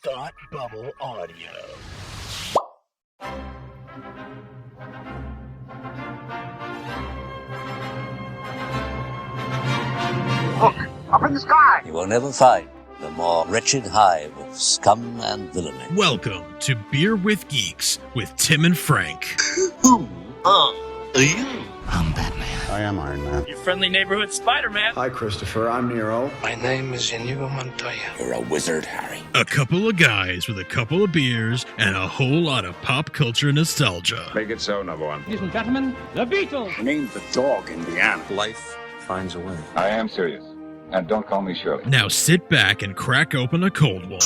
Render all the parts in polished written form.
Thought Bubble Audio. Look, up in the sky! You will never find the more wretched hive of scum and villainy. Welcome to Beer With Geeks with Tim and Frank. Who are you? I'm Batman. I am Iron Man. Your friendly neighborhood Spider-Man. Hi, Christopher. I'm Nero. My name is Inigo Montoya. You're a wizard, Harry. A couple of guys with a couple of beers and a whole lot of pop culture nostalgia. Make it so, number one. Ladies and gentlemen, the Beatles. Named the dog Indiana. Life finds a way. I am serious. And don't call me Shirley. Now sit back and crack open a cold one,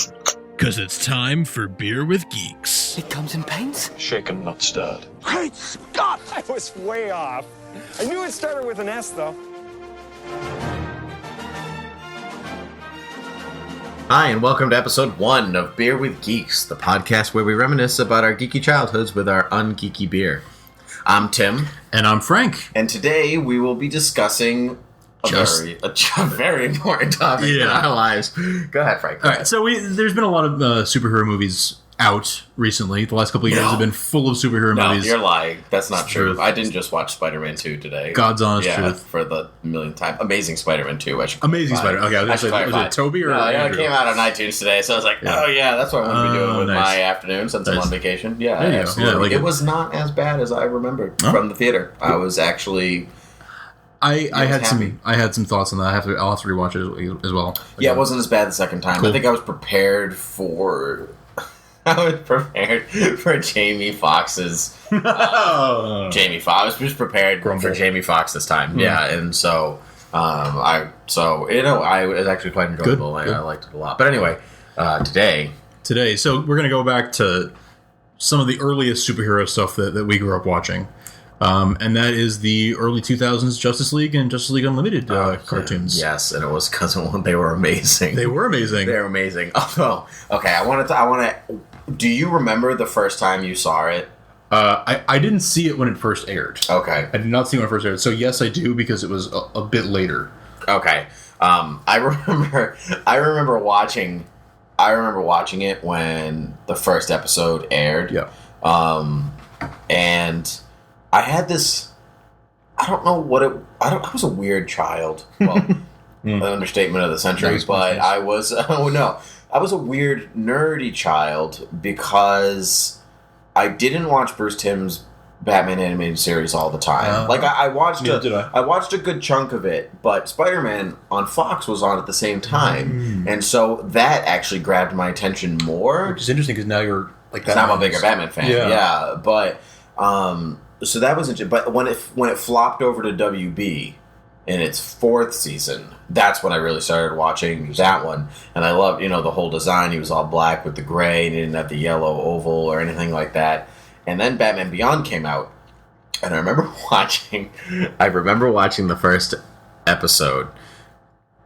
because it's time for Beer With Geeks. It comes in paints? Shaken, not stirred. Great Scott! I was way off. I knew it started with an S, though. Hi, and welcome to episode 1 of Beer With Geeks, the podcast where we reminisce about our geeky childhoods with our un-geeky beer. I'm Tim. And I'm Frank. And today we will be discussing a very important topic in our lives. Go ahead, Frank. All right, so there's been a lot of superhero movies out recently. The last couple of years have been full of superhero movies. No, you're lying. That's not true. Truth. I didn't just watch Spider-Man 2 today. God's honest truth. For the millionth time. Amazing Spider-Man 2. Amazing Spider-Man. Okay, I was going to say, was it Toby or Andrew? It came out on iTunes today, so I was like, oh yeah, that's what I'm going to be doing with my afternoon since I'm on vacation. Yeah, absolutely. It was not as bad as I remembered from the theater. I was actually... I had some thoughts on that. I'll have to rewatch it as well. Yeah, it wasn't as bad the second time. Cool. I think I was prepared for Jamie Foxx's Jamie Foxx. I was just prepared for Jamie Foxx this time. Mm. Yeah, and so I was actually quite enjoyable. Good. I liked it a lot. But anyway, today, so we're gonna go back to some of the earliest superhero stuff that we grew up watching. And that is the early 2000s Justice League and Justice League Unlimited cartoons. Yes, and it was because they were amazing. They were amazing. Oh, okay. I want to. Do you remember the first time you saw it? I didn't see it when it first aired. Okay, I did not see it when it first aired. So yes, I do, because it was a bit later. Okay. I remember watching it when the first episode aired. Yeah. And I had this. I don't know what it. I was a weird child. Well, an understatement of the century. But I was. Oh no, I was a weird nerdy child because I didn't watch Bruce Timm's Batman animated series all the time. I watched a good chunk of it, but Spider-Man on Fox was on at the same time, and so that actually grabbed my attention more. Which is interesting because now you're like that. I'm a bigger Batman fan. Yeah, but. So that was interesting. But when it flopped over to WB in its 4th season, that's when I really started watching that one. And I loved, the whole design. He was all black with the gray, and he didn't have the yellow oval or anything like that. And then Batman Beyond came out, and I remember watching the first episode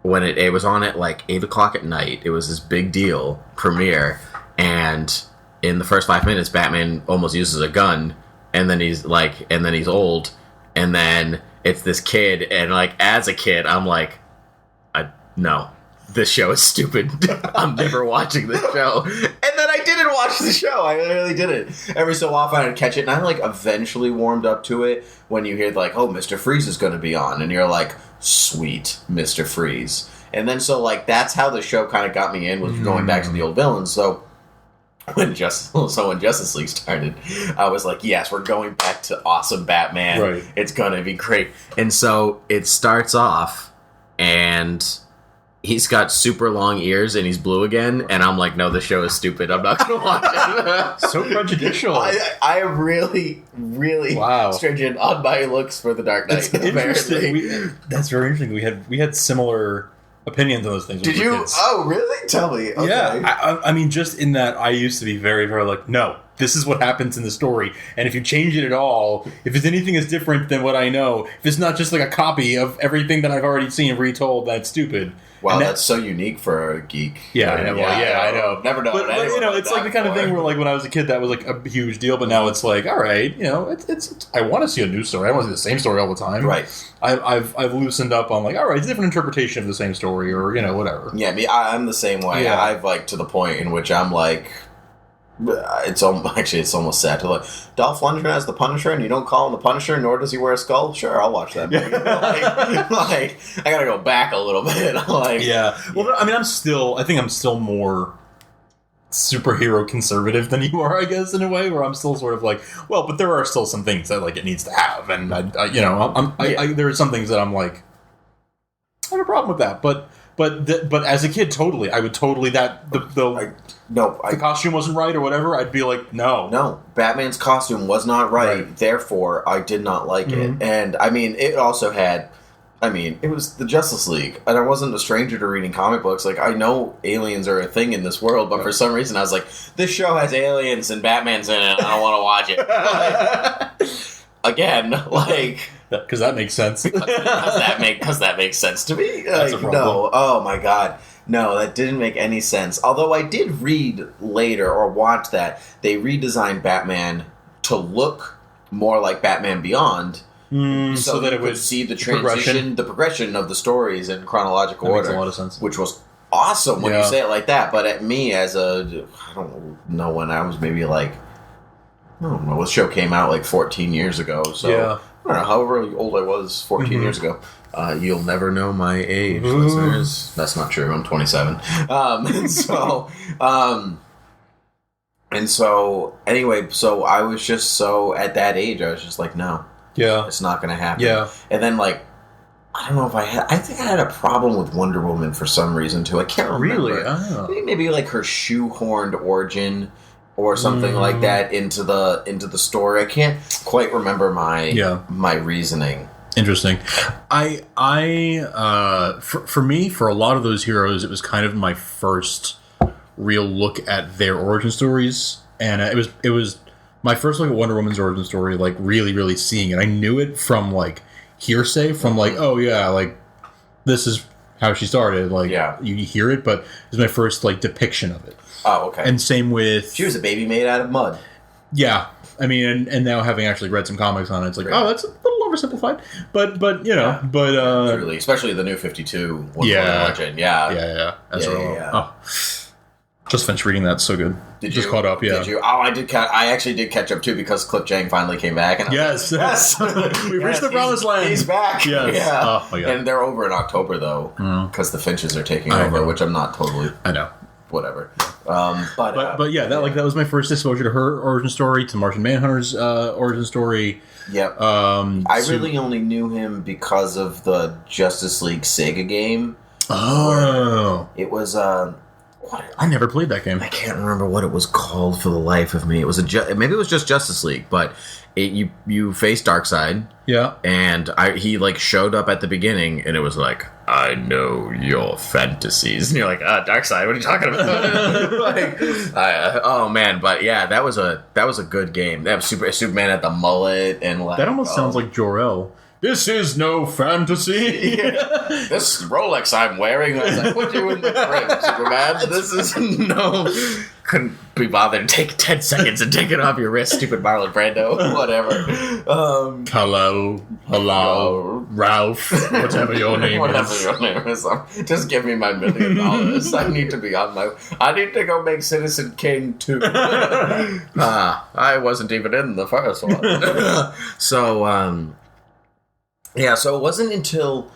when it was on at like 8 o'clock at night. It was this big deal premiere, and in the first 5 minutes, Batman almost uses a gun. And then he's old, and then it's this kid, and as a kid, I'm like, no, this show is stupid. I'm never watching this show. And then I didn't watch the show. I really didn't. Every so often I'd catch it, and I eventually warmed up to it when you hear oh, Mr. Freeze is going to be on, and you're like, sweet, Mr. Freeze. And then that's how the show kind of got me in, was going back to the old villains. So. When Justice League started, I was like, yes, we're going back to awesome Batman. Right. It's going to be great. And so it starts off, and he's got super long ears, and he's blue again, and I'm like, no, this show is stupid. I'm not going to watch it. So prejudicial. I am really, really stringent on my looks for The Dark Knight. That's interesting. That's very interesting. We had similar opinions on those things. Did you? Kids. Oh, really? Tell me. Okay. Yeah. I mean, just in that I used to be very, very no, this is what happens in the story. And if you change it at all, if it's anything is different than what I know, if it's not just a copy of everything that I've already seen retold, that's stupid. Wow, And that's so unique for a geek. Yeah, I know. I know. Never known. But you know, it's like the kind of thing where, like, when I was a kid, that was like a huge deal. But now it's like, all right, you know, it's. I want to see a new story. I want to see the same story all the time. Right. I've loosened up on, like, all right, it's a different interpretation of the same story, or, you know, whatever. Yeah, I'm the same way. Yeah. I've, like, to the point in which I'm like, it's almost sad to look. Dolph Lundgren as the Punisher, and you don't call him the Punisher, nor does he wear a skull. Sure, I'll watch that movie. like, I gotta go back a little bit. Like, yeah. Well, I mean, I think I'm still more superhero conservative than you are, I guess, in a way, where I'm still sort of like, well, but there are still some things that, like, it needs to have, and there are some things that I'm like, I have a problem with that, but as a kid, totally, I would totally the costume wasn't right or whatever, I'd be like, no, Batman's costume was not right. Therefore, I did not like it, and I mean, it also had. I mean, it was the Justice League, and I wasn't a stranger to reading comic books. Like, I know aliens are a thing in this world, but for some reason I was like, this show has aliens and Batman's in it, and I don't want to watch it. Like, again, like... Because that makes sense. Because that makes sense to me. That's like, a problem. No, oh my god. No, that didn't make any sense. Although I did read later, or watch that, they redesigned Batman to look more like Batman Beyond... so that it would see the transition, the progression of the stories in chronological order. Makes a lot of sense. Which was awesome when you say it like that. But at me, as I don't know when I was maybe like, I don't know, the show came out like 14 years ago. So I don't know, however old I was 14 years ago. You'll never know my age, listeners. That's not true. I'm 27. And so anyway, so I was just so at that age, I was just like, no. Yeah. It's not going to happen. Yeah. And then, like, I don't know if I think I had a problem with Wonder Woman for some reason, too. I can't remember. Really? Oh. Maybe like, her shoehorned origin or something like that into the story. I can't quite remember my reasoning. Interesting. For me, for a lot of those heroes, it was kind of my first real look at their origin stories. And it was my first look at Wonder Woman's origin story, like, really, really seeing it. I knew it from, like, hearsay, from, like, oh, yeah, like, this is how she started. Like, you hear it, but it was my first, like, depiction of it. Oh, okay. And same with... She was a baby made out of mud. Yeah. I mean, and now having actually read some comics on it, it's like, oh, that's a little oversimplified. But you know, literally, especially the new 52 Wonder Woman legend. Yeah. Oh. Just finished reading that. So good. Just caught up. Yeah. Did you? Oh, I actually did catch up too because Cliff Jang finally came back. And yes. We've reached the promised land. He's back. Yes. Yeah. Oh my god. And they're over in October though, because the Finches are taking over, which I'm not totally. I know. Whatever. But yeah, that was my first exposure to her origin story, to Martian Manhunter's origin story. Yep. I really only knew him because of the Justice League Sega game. Oh. It was I never played that game. I can't remember what it was called for the life of me. It was maybe it was just Justice League, but you faced Darkseid. Yeah. And he like showed up at the beginning, and it was like, I know your fantasies, and you're like, Darkseid, what are you talking about? Oh man, but yeah, that was a good game. That was Superman at the mullet, and like, that almost sounds like Jor-El. This is no fantasy. This Rolex I'm wearing, I put you in the crib, Superman. This is no... Couldn't be bothered to take 10 seconds and take it off your wrist, stupid Marlon Brando. Whatever. Hello, Ralph, whatever your name is. Just give me my $1 million. I need to be on my... I need to go make Citizen Kane 2. I wasn't even in the first one. So, yeah, so it wasn't until...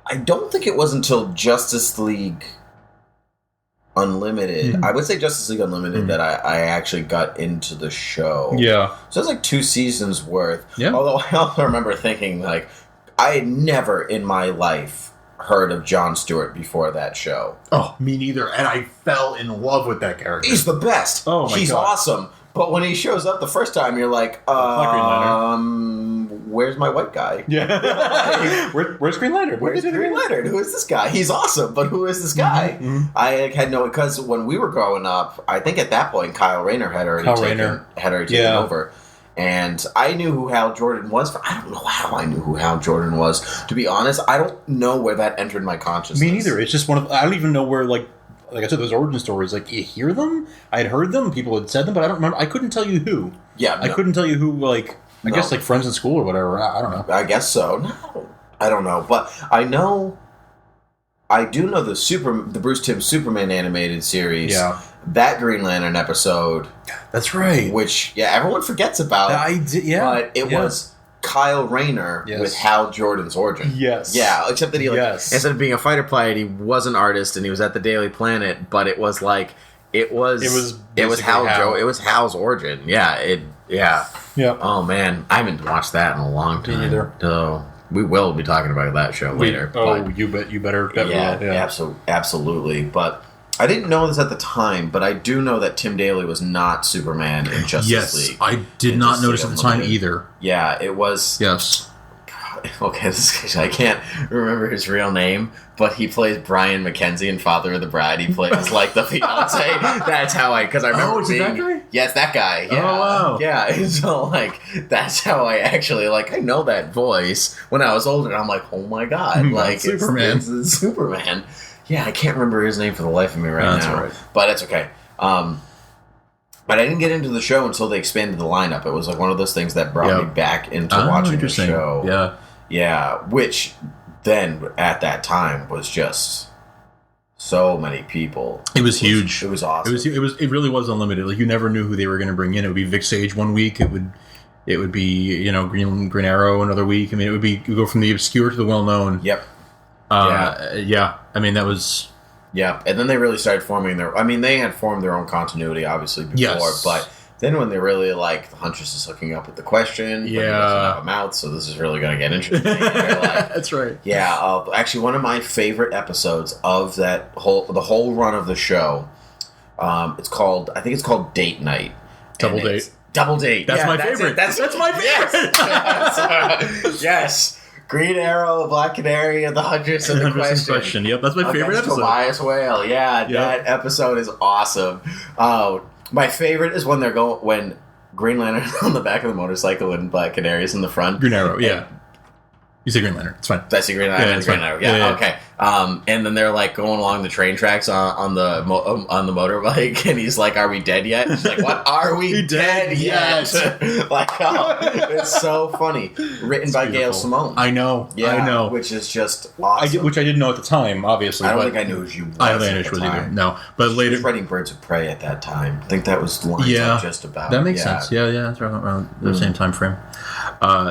I don't think it was until Justice League Unlimited. Mm-hmm. I would say Justice League Unlimited that I actually got into the show. Yeah. So it's like 2 seasons worth. Yeah. Although I also remember thinking, like, I had never in my life heard of Jon Stewart before that show. Oh, me neither. And I fell in love with that character. He's the best. Oh, my God. He's awesome. But when he shows up the first time, you're like, where's my white guy? Yeah. Where's Green Lantern? Where's Green Lantern? Who is this guy? He's awesome, but who is this guy? Mm-hmm. I had no... Because when we were growing up, I think at that point, Kyle Rayner had already taken over. And I knew who Hal Jordan was. I don't know how I knew who Hal Jordan was. To be honest, I don't know where that entered my consciousness. Me neither. It's just I don't even know where, like I said, those origin stories, like, you hear them? I had heard them, people had said them, but I don't remember. I couldn't tell you who. Yeah, no. I couldn't tell you who, like, I guess, like, friends in school or whatever. I don't know. I guess so. No, I don't know. But I do know the Bruce Timm Superman animated series. Yeah. That Green Lantern episode. That's right. Which, everyone forgets about. But it was Kyle Rayner with Hal Jordan's origin. Yes. Yeah, except that he, instead of being a fighter pilot, he was an artist and he was at the Daily Planet, but it was like, it was Hal's origin. Yeah, Yeah. Oh, man. I haven't watched that in a long time. Me neither. So we will be talking about that show later. You better. Yeah, absolutely. But I didn't know this at the time, but I do know that Tim Daly was not Superman in Justice League. Yes, I did not notice at the time either. Yeah, it was... Yes. Okay, I can't remember his real name, but he plays Brian McKenzie in Father of the Bride. He plays, like, the fiancé. That's how because I remember is it that guy? Yes, that guy. Yeah. Oh, wow. Yeah, so, like, that's how I actually, like, I know that voice when I was older, and I'm like, oh my god, like, Superman. It's Superman. Yeah, I can't remember his name for the life of me now. That's right. But it's okay. But I didn't get into the show until they expanded the lineup. It was like one of those things that brought me back into watching the show. Yeah. Yeah, which then at that time was just so many people. It was huge. It was awesome. It really was unlimited. Like, you never knew who they were going to bring in. It would be Vic Sage one week. It would be, Green Arrow another week. I mean, it would go from the obscure to the well known. Yep. Yeah. I mean, that was. Yeah, and then they really started forming they had formed their own continuity, obviously, before, but then when they really, like, the Huntress is hooking up with the Question, but he doesn't have a mouth, so this is really going to get interesting. That's right. Yeah, actually, one of my favorite episodes of the whole run of the show, I think it's called Date Night. Double Date. Double Date. That's my favorite. That's my favorite. Yes. Yes. Green Arrow, Black Canary, and the Huntress and the Question. Yep, that's my favorite episode. Tobias Whale. Yeah, that episode is awesome. My favorite is when when Green Lantern is on the back of the motorcycle and Black Canary is in the front. Green Arrow, yeah. You say Green Lantern. It's fine. Did I say Green Lantern? Yeah, Green Arrow. Yeah, okay. And then they're like going along the train tracks on the motorbike, and he's like, "Are we dead yet?" She's like, "What? Are we dead yet?" Like, it's so funny. Written by Gail Simone. I know. Yeah, I know. Which is just awesome. Which I didn't know at the time, obviously. I don't think I knew who she was. I don't think I knew who she was either. No, but later, she was writing Birds of Prey at that time. I think that was lines up just about. That makes sense. Yeah, that's around the same time frame.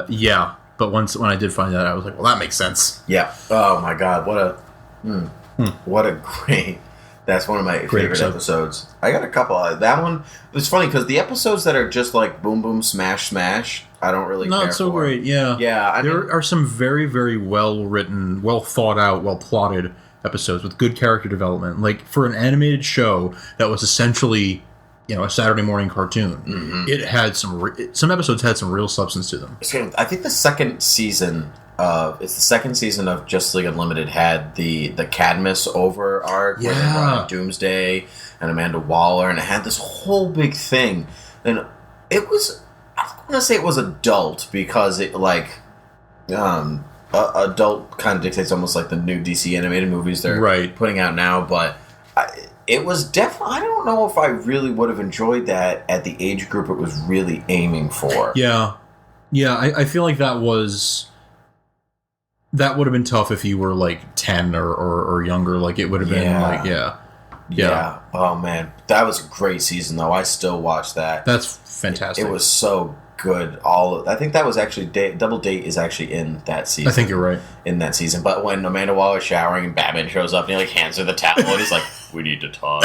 Yeah. But when I did find that, I was like, well, that makes sense. Yeah. Oh, my God. What a great... That's one of my favorite episodes. I got a couple. That one... It's funny, because the episodes that are just like boom, boom, smash, smash, I don't really care for. Not so great, yeah. Yeah. There are some very, very well-written, well-thought-out, well-plotted episodes with good character development. Like, for an animated show that was essentially... a Saturday morning cartoon. Mm-hmm. It had some episodes had some real substance to them. I think the second season of Justice League Unlimited had the Cadmus over arc where they brought in Doomsday and Amanda Waller, and it had this whole big thing. And it was, I don't want to say it was adult because it adult kind of dictates almost like the new DC animated movies they're putting out now, but. It was definitely... I don't know if I really would have enjoyed that at the age group it was really aiming for. Yeah. Yeah, I feel like that would have been tough if you were, like, 10 or younger. Like, it would have been, like, Yeah. Oh, man. That was a great season, though. I still watch that. That's fantastic. It was so good. I think that was actually... Double Date is actually in that season. I think you're right. In that season. But when Amanda Waller's showering and Batman shows up and he, like, hands her the towel and he's like... We need to talk.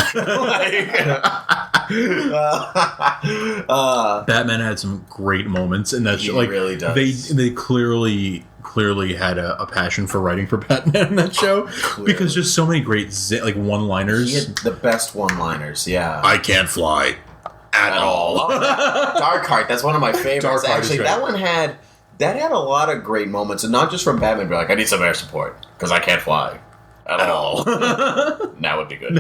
Batman had some great moments in that show. Like, really does. They clearly had a passion for writing for Batman in that show because just so many great one-liners. He had the best one-liners. Yeah, I can't fly at all. Darkheart. That's one of my favorites. Actually, that one had a lot of great moments, and not just from Batman. But like, I need some air support because I can't fly. At all. That would be good.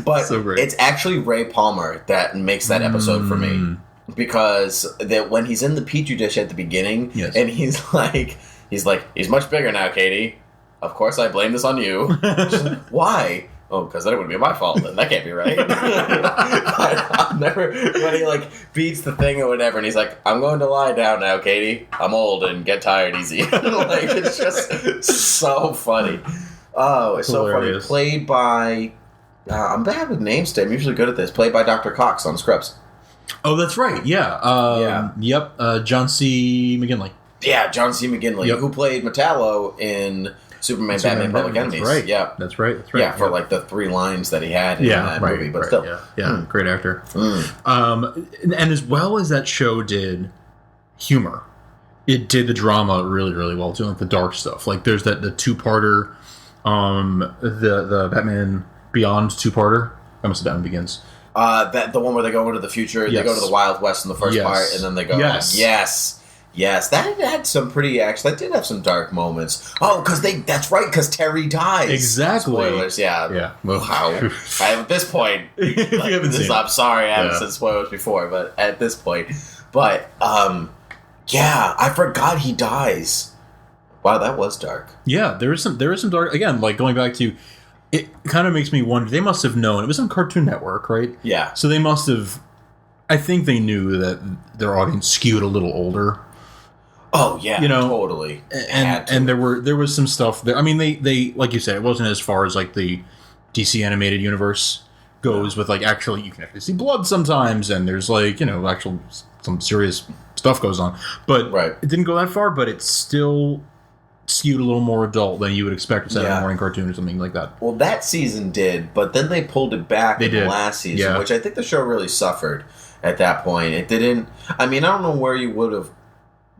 But so it's actually Ray Palmer that makes that episode for me. because that when he's in the petri dish at the beginning, and he's like, he's much bigger now, Katie. Of course, I blame this on you. She's like, why? Oh, because then it would be my fault. Then that can't be right. I'll never, when he like beats the thing or whatever, and he's like, "I'm going to lie down now, Katie. I'm old and get tired easy." Like, it's just so funny. Oh, it's Hilarious. so funny. Played by, I'm bad with names today. I'm usually good at this. Played by Dr. Cox on Scrubs. Oh, that's right. Yeah. Yep. John C. McGinley. Yeah, John C. McGinley, who played Metallo in Superman, Batman, Public Enemies. That's right. Yeah, that's right. Yeah, for like the 3 lines that he had in that movie, but still, great actor. And as well as that show did humor, it did the drama really, really well too, like the dark stuff. Like there's the 2-parter, the Batman Beyond 2-parter. I must have Batman Begins. That the one where they go into the future, they go to the Wild West in the first part, and then they go, yes, that had some pretty, actually, that did have some dark moments. Oh, that's right, because Terry dies. Exactly. Spoilers, yeah. Wow. At this point, I'm sorry, I haven't said spoilers before, but at this point, I forgot he dies. Wow, that was dark. Yeah, there is some dark, again, like going back to, it kind of makes me wonder, they must have known, it was on Cartoon Network, right? Yeah. So they must have, I think they knew that their audience skewed a little older. Oh yeah, totally. And there was some stuff there. I mean, they like you said, it wasn't as far as like the DC animated universe goes with like actually you can actually see blood sometimes, and there's like actual some serious stuff goes on. But it didn't go that far. But it's still skewed a little more adult than you would expect a Saturday morning cartoon or something like that. Well, that season did, but then they pulled it back in the last season, which I think the show really suffered at that point. It didn't. I mean, I don't know where you would have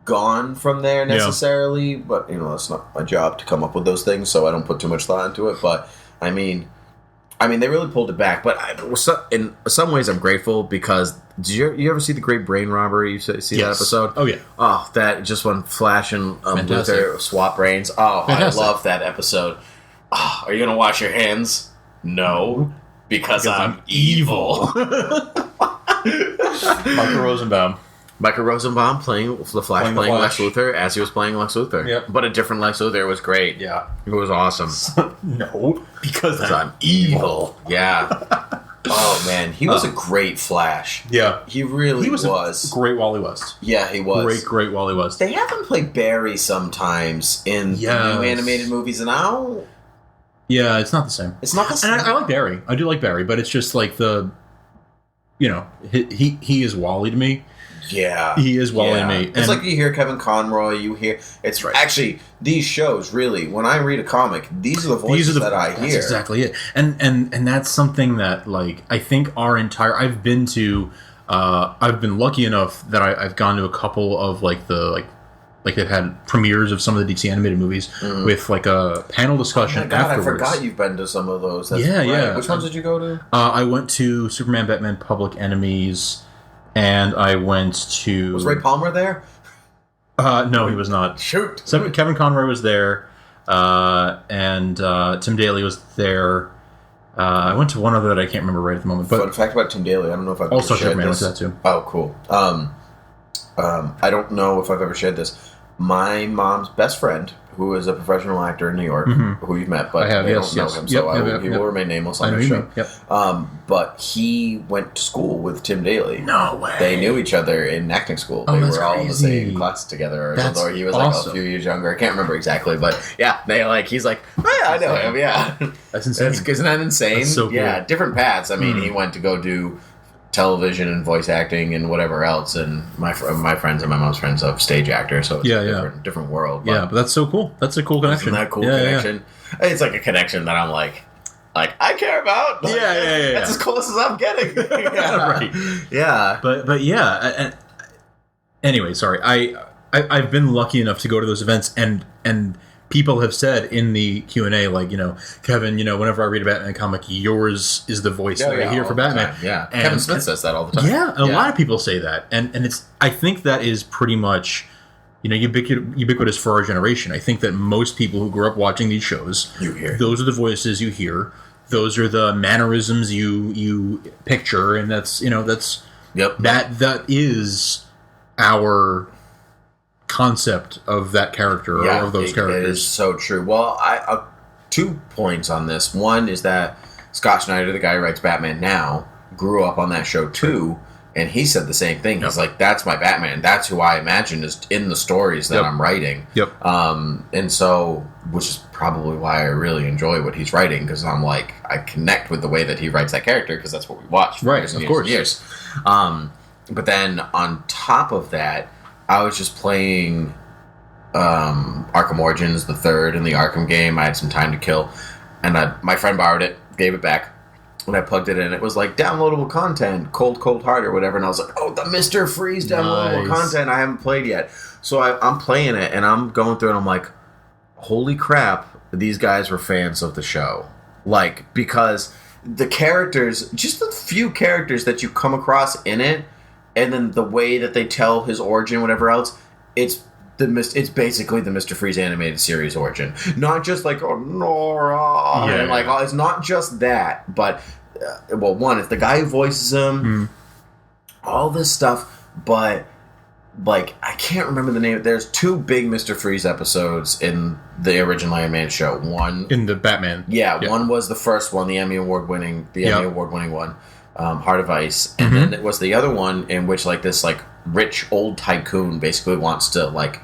gone from there necessarily, but it's not my job to come up with those things, so I don't put too much thought into it. But I mean, they really pulled it back. But in some ways, I'm grateful because did you ever see the Great Brain Robbery? You see that episode? Oh yeah. Oh, that just when Flash and Luthor swap brains. Oh, fantastic. I love that episode. Oh, are you gonna wash your hands? No, because I'm evil. Michael Rosenbaum playing the Flash, playing Lex Luthor as he was playing Lex Luthor. Yep. But a different Lex Luthor. It was great. Yeah. It was awesome. No, because I'm evil. Yeah. Oh, man. He was a great Flash. Yeah. He really was. A great Wally West. Yeah, he was. Great Wally West. They have him play Barry sometimes in the new animated movies, and yeah, it's not the same. It's not the same. And I like Barry. I do like Barry, but it's just like he is Wally to me. Yeah. He is Wally to me. It's like you hear Kevin Conroy, you hear... It's right. Actually, these shows, really, when I read a comic, these are the voices that I hear. That's exactly it. And that's something that, like, I think I've been lucky enough that I've gone to a couple of, like they've had premieres of some of the DC animated movies with, like, a panel discussion afterwards. I forgot you've been to some of those. Yeah. Which ones did you go to? I went to Superman, Batman, Public Enemies... And I went to... Was Ray Palmer there? No, he was not. Shoot! Kevin Conroy was there, and Tim Daly was there. I went to one other that I can't remember right at the moment. But fun fact about Tim Daly, I don't know if I've also ever shared Superman this. went to that too. Oh, cool. I don't know if I've ever shared this. My mom's best friend, who is a professional actor in New York, who you've met, but I don't know him, so he will remain nameless on the show. Yep. But he went to school with Tim Daly. No way. They knew each other in acting school. They were all in the same class together, or he was like a few years younger. I can't remember exactly, but yeah, he's like, oh yeah, I know him. Yeah, that's insane. Isn't that insane? That's so cool. Yeah, different paths. I mean, he went to go do television and voice acting and whatever else, and my friends and my mom's friends of stage actor, so it's a different world. But that's so cool. That's a cool connection. Isn't that cool connection? Yeah. It's like a connection that I'm like I care about. Like, that's as close as I'm getting. Right. Yeah. But yeah. Anyway, sorry. I've been lucky enough to go to those events, and people have said in the Q&A, like, Kevin, whenever I read a Batman comic, yours is the voice that I hear for Batman. Yeah, and Kevin Smith says that all the time. Yeah, a lot of people say that, and it's. I think that is pretty much, ubiquitous for our generation. I think that most people who grew up watching these shows, those are the voices you hear, those are the mannerisms you picture, and that's Yep. That is our concept of that character, or of those characters. It is so true. Well, 2 points on this. One is that Scott Snyder, the guy who writes Batman now, grew up on that show too, and he said the same thing. He's like, that's my Batman. That's who I imagine is in the stories that I'm writing. Yep. And so, which is probably why I really enjoy what he's writing, because I'm like, I connect with the way that he writes that character, because that's what we watch for years and years and years. But then on top of that, I was just playing Arkham Origins, the third in the Arkham game. I had some time to kill, and my friend borrowed it, gave it back, and I plugged it in. It was like downloadable content, Cold Heart or whatever, and I was like, oh, the Mr. Freeze downloadable content I haven't played yet. So I'm playing it, and I'm going through it, and I'm like, holy crap, these guys were fans of the show. Like, because the characters, just the few characters that you come across in it, and then the way that they tell his origin, whatever else, it's basically the Mr. Freeze animated series origin. Not just like, oh, Nora, and like, oh, it's not just that, but one, it's the guy who voices him, all this stuff, but like, I can't remember the name. There's 2 big Mr. Freeze episodes in the original animated show. One in the Batman. Yeah, one was the first one, the Emmy Award winning one. Heart of Ice, and then it was the other one in which like this like rich old tycoon basically wants to like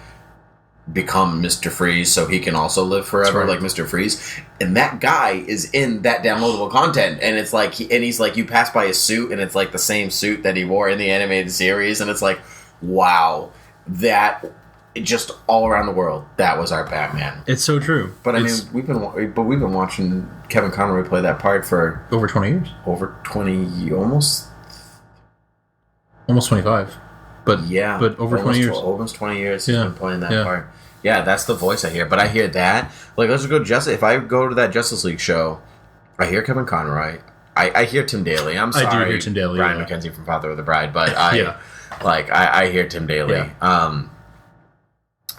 become Mr. Freeze so he can also live forever like Mr. Freeze, and that guy is in that downloadable content, and it's like he's like, you pass by his suit and it's like the same suit that he wore in the animated series, and it's like, wow, that just all around the world, that was our Batman. It's so true. But I mean, we've been watching Kevin Conroy play that part for over 20 years. Over 20, almost 25. But yeah, but over 20 years. Almost 20 years he's been playing that part. Yeah, that's the voice I hear. But I hear that. Like, let's go if I go to that Justice League show, I hear Kevin Conroy. I hear Tim Daly. I'm sorry, I do hear Tim Daly. Brian McKenzie from Father of the Bride, but I hear Tim Daly. Yeah.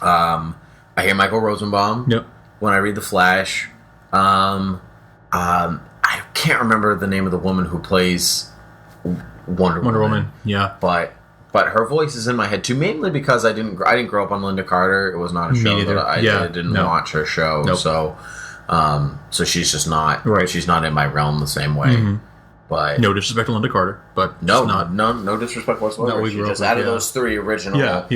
I hear Michael Rosenbaum. Yep. When I read The Flash. I can't remember the name of the woman who plays Wonder Woman. Yeah. But her voice is in my head too, mainly because I didn't grow up on Linda Carter. It was not a show that I didn't watch her show. Nope. So she's just not she's not in my realm the same way. Mm-hmm. But no disrespect to Linda Carter, but no disrespect whatsoever. She just out of those 3 original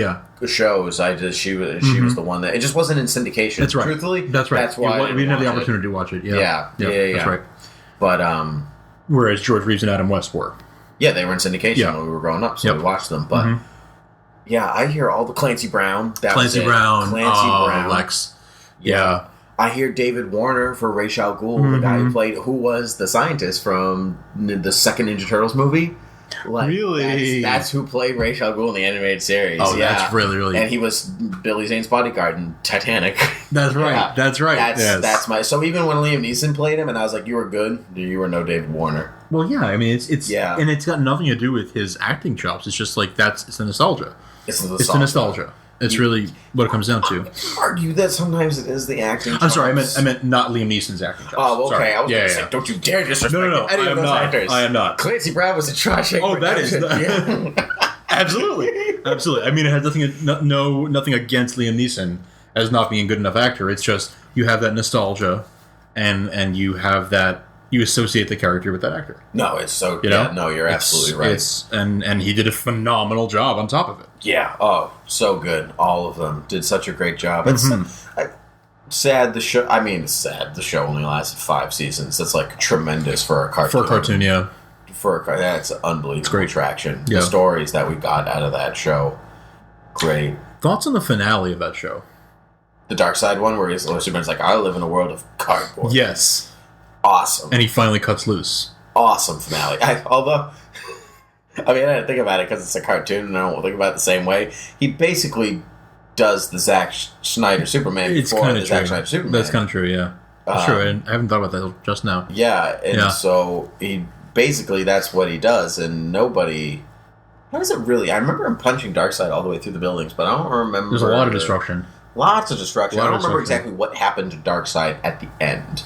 shows, she was the one that it just wasn't in syndication. That's right. Truthfully, that's right. That's why we didn't have the opportunity to watch it. Yeah. That's right. But whereas George Reeves and Adam West were. Yeah, they were in syndication when we were growing up, so we watched them. But yeah, I hear all the Clancy Brown. Clancy Brown, Lex. Yeah. I hear David Warner for Ra's al Ghul, the guy who was the scientist from the second Ninja Turtles movie. Like, really? That's who played Ra's al Ghul in the animated series. Oh, that's really... And he was Billy Zane's bodyguard in Titanic. That's right. That's right. That's my... So even when Liam Neeson played him and I was like, you were good, you were no David Warner. Well, yeah, I mean, it's and it's got nothing to do with his acting chops. It's just like, it's the nostalgia. It's the nostalgia. It's really what it comes down to. I argue that sometimes it is the acting chops. I'm sorry, I meant not Liam Neeson's acting chops. Oh, okay. Sorry. I was going to say, don't you dare disrespect any of those actors. I am not. Clancy Brown was a trash actor. Oh, that is... Absolutely. I mean, it has nothing against Liam Neeson as not being a good enough actor. It's just, you have that nostalgia, and you have that... You associate the character with that actor. No, it's so... no, you're absolutely right. And he did a phenomenal job on top of it. Yeah. Oh, so good. All of them did such a great job. It's sad the show... I mean, it's sad. The show only lasted 5 seasons. That's, like, tremendous for a cartoon. For a cartoon, yeah. That's unbelievable. It's great traction. Yeah. The stories that we got out of that show. Great. Thoughts on the finale of that show? The Dark Side one, where Superman's like, I live in a world of cardboard. Yes. Awesome. And he finally cuts loose. Awesome finale. Although, I mean, I didn't think about it because it's a cartoon and I don't think about it the same way. He basically does the Zack Snyder Superman before the Zack Snyder Superman. That's kind of true, yeah. That's true. I haven't thought about that just now. Yeah, and so he basically, that's what he does, and nobody... How does it really... I remember him punching Darkseid all the way through the buildings, but I don't remember... There's a lot of destruction. Lots of destruction. I don't remember exactly what happened to Darkseid at the end.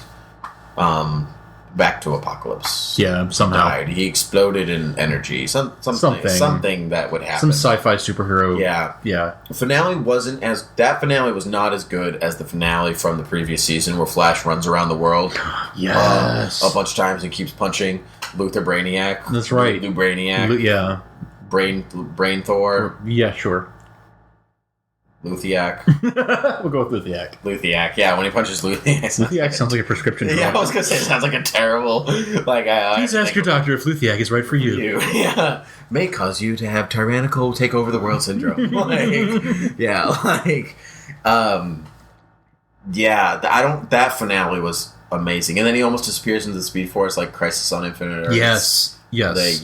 back to Apocalypse. Yeah, somehow. Died. He exploded in energy. Something that would happen. Some sci-fi superhero. Yeah. Yeah. The finale that finale was not as good as the finale from the previous season where Flash runs around the world. Yes. A bunch of times and keeps punching Luther Brainiac. That's right. Lou Brainiac. Yeah. Brain Thor. Yeah, sure. Luthiac. We'll go with Luthiac. Luthiac, yeah, when he punches Luthiac. Luthiac sounds like a prescription drug. Yeah, I was going to say, it sounds like a terrible... Please ask your doctor if Luthiac is right for you. Yeah. May cause you to have tyrannical take over the world syndrome. That finale was amazing. And then he almost disappears into the Speed Force like Crisis on Infinite Earths. Yes.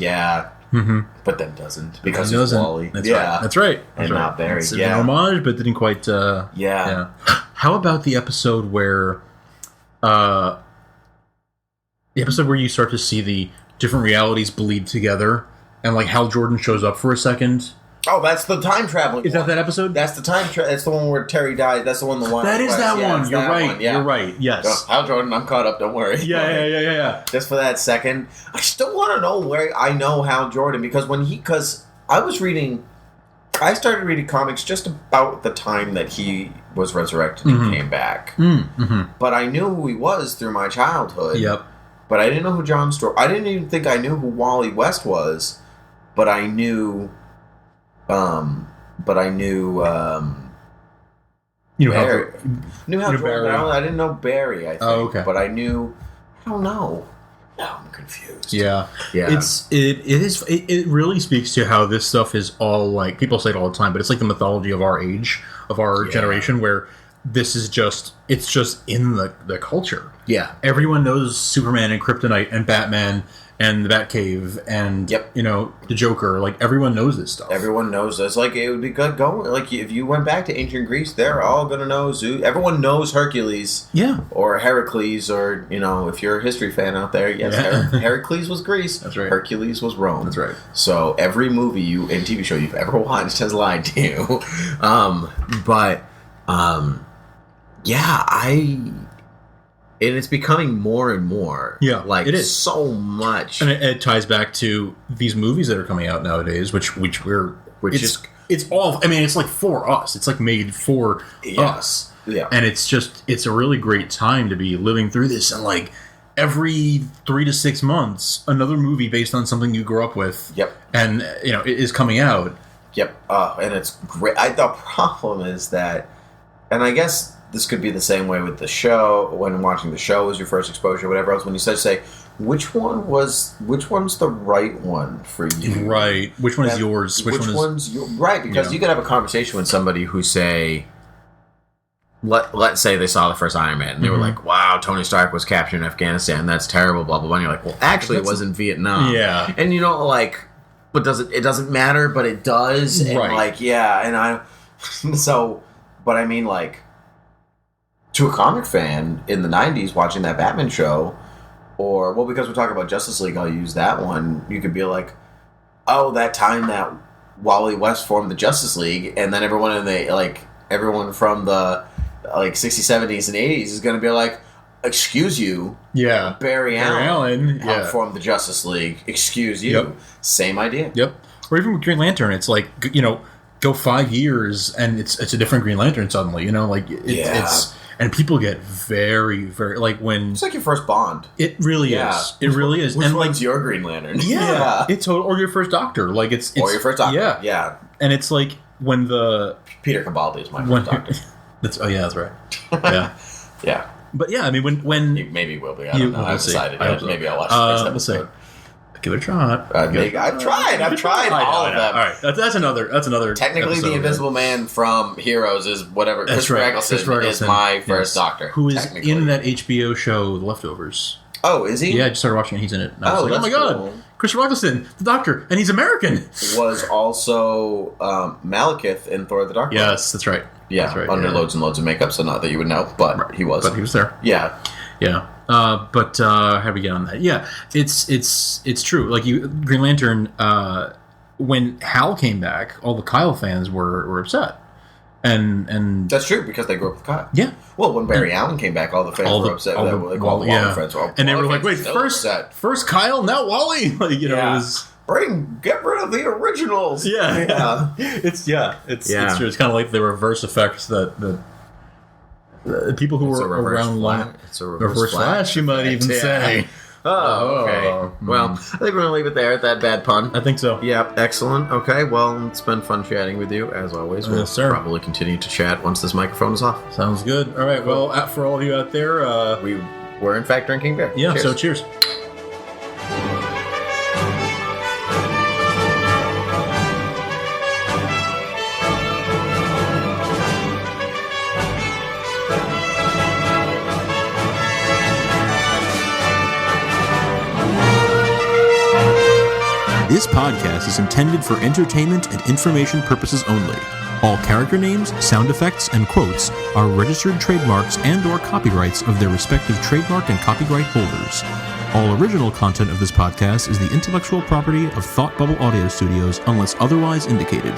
But then doesn't because he's Wally. That's right. That's right. And not Barry. It's an homage, but didn't quite. Yeah. How about the episode where, you start to see the different realities bleed together, and like Hal Jordan shows up for a second. Oh, that's the time traveling. Is that episode? That's the time. That's the one where Terry died. That's the one. That is that one. You're right. You're right. Yes. So, Hal Jordan, I'm caught up. Don't worry. Yeah. Just for that second, I still want to know where I know Hal Jordan because I started reading comics just about the time that he was resurrected and came back. But I knew who he was through my childhood. Yep. But I didn't know who John Storm. I didn't even think I knew who Wally West was. But I knew. Barry. Knew Hal Jordan. I didn't know Barry, I think. Oh, okay. But I knew... I don't know. Now I'm confused. Yeah. It really speaks to how this stuff is all like... People say it all the time, but it's like the mythology of our age, of our generation, where this is just... It's just in the culture. Yeah. Everyone knows Superman and Kryptonite and Batman... And the Batcave, and the Joker. Like everyone knows this stuff. Everyone knows this. Like it would be good going. Like if you went back to ancient Greece, they're all gonna know Zeus. Everyone knows Hercules. Yeah. Or Heracles, or if you're a history fan out there, yes, Heracles was Greece. That's right. Hercules was Rome. That's right. So every movie and TV show you've ever watched has lied to you. And it's becoming more and more. Yeah, like it is so much, and it ties back to these movies that are coming out nowadays, it's all. I mean, it's like for us. It's like made for us. Yeah, and it's a really great time to be living through this, and like every 3 to 6 months, another movie based on something you grew up with. Yep, and it is coming out. Yep, and it's great. The problem is that, and I guess. This could be the same way with the show. When watching the show was your first exposure, whatever else. When you say, which one's the right one for you? Right. Which one is yours? Which one's yours? Right, because you could have a conversation with somebody who let's say they saw the first Iron Man and they were like, wow, Tony Stark was captured in Afghanistan. That's terrible, blah, blah, blah. And you're like, well, actually, it was in Vietnam. Yeah. And but it doesn't matter, but it does. And but I mean, like, to a comic fan in the 90s watching that Batman show, because we're talking about Justice League, I'll use that one. You could be like, oh, that time that Wally West formed the Justice League, and then everyone from the 60s, 70s, and 80s is going to be like, excuse you, Barry Allen helped form the Justice League. Excuse you. Yep. Same idea. Yep. Or even with Green Lantern, it's like, go 5 years and it's a different Green Lantern suddenly. It's. And people get very, very when it's like your first Bond. It really is. It really is. Which one's your Green Lantern? Yeah, it's or your first Doctor. Or your first Doctor. Yeah. And it's like when Peter Capaldi is my first Doctor. That's right. Yeah, yeah. But yeah, I mean when maybe will be. I don't know. I've decided. Maybe I'll watch the next episode. Give it a shot. I've tried all of them. All right, that's another. Technically, the Invisible Man from Heroes is whatever. Christopher Eccleston is my first Doctor. Who is in that HBO show, The Leftovers? Oh, is he? Yeah, I just started watching it. He's in it. And I was like, oh my god, Christopher Eccleston, the Doctor, and he's American. Was also Malekith in Thor: The Dark World. Yes, that's right. Yeah, that's right, under loads and loads of makeup, so not that you would know, but he was. But he was there. Yeah. Yeah. But how do we get on that? Yeah, it's true. Like Green Lantern, when Hal came back, all the Kyle fans were upset. And that's true because they grew up with Kyle. Yeah. Well, when Barry Allen came back, all the fans were upset with that. Like, all the Wally friends were all, and they were like, "Wait, first Kyle, now Wally." Like, you know, it was get rid of the originals. Yeah. It's true. It's kind of like the reverse effects that people who were around long. It's a reverse flash, you might even say. Oh, okay. Well, I think we're going to leave it there at that bad pun. I think so. Yep, excellent. Okay, well, it's been fun chatting with you, as always. We'll probably continue to chat once this microphone is off. Sounds good. All right, well, for all of you out there... we were, in fact, drinking beer. Yeah, so cheers. This podcast is intended for entertainment and information purposes only. All character names, sound effects, and quotes are registered trademarks and/or copyrights of their respective trademark and copyright holders. All original content of this podcast is the intellectual property of Thought Bubble Audio Studios unless otherwise indicated.